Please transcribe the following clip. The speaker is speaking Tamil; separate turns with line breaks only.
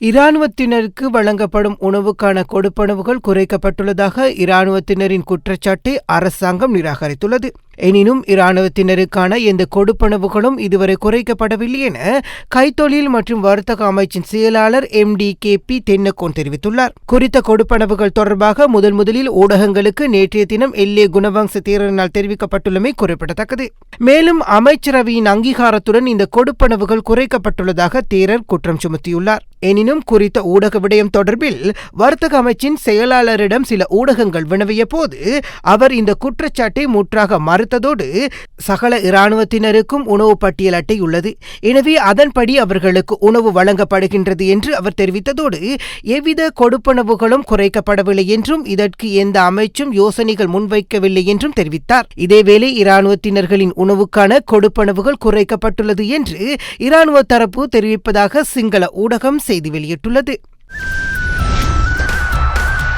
இராணுவத்தினருக்கு வழங்கப்படும் உணவுக்கான கொடுப்பனவுகள் குறைக்கப்பட்டுள்ளதாக இராணுவத்தினரின் குற்றச்சாட்டை அரசாங்கம் நிராகரித்துள்ளது. எனினும் இராணுவத்தினருக்கான எந்த கொடுப்பனவுகளும் இதுவரை குறைக்கப்படவில்லை என கைத்தொழில் மற்றும் வர்த்தக அமைச்சின் செயலாளர் MDKP தென்னக்கோன் தெரிவித்துள்ளார். குறித்த கொடுப்பனவுகள் தொடர்பாக முதலில் ஊடகங்களுக்கு நேற்றைய தினம் எல்ஏ குணவங்ச தேரரினால் தெரிவிக்கப்பட்டுள்ளமை குறிப்பிடத்தக்கது. மேலும் அமைச்சரவையின் அங்கீகாரத்துடன் இந்த கொடுப்பனவுகள் குறைக்கப்பட்டுள்ளதாக தேரர் குற்றம் சுமத்தியுள்ளார். எனினும் குறித்த ஊடக விடயம் தொடர்பில் வர்த்தக அமைச்சின் செயலாளரிடம் சில ஊடகங்கள் வினவிய போது அவர் இந்த குற்றச்சாட்டை முற்றாக மறுத்ததோடு சகல இராணுவத்தினருக்கும் உணவு பட்டியல் அட்டை உள்ளது, எனவே அதன்படி அவர்களுக்கு உணவு வழங்கப்படுகின்றது என்று அவர் தெரிவித்ததோடு எவ்வித கொடுப்பனவுகளும் குறைக்கப்படவில்லை என்றும் இதற்கு எந்த அமைச்சும் யோசனைகள் முன்வைக்கவில்லை என்றும் தெரிவித்தார். இதேவேளை இராணுவத்தினர்களின் உணவுக்கான கொடுப்பனவுகள் குறைக்கப்பட்டுள்ளது என்று இராணுவ தரப்பு தெரிவிப்பதாக சிங்கள ஊடகம் செய்தி வெளியிட்டுள்ளது.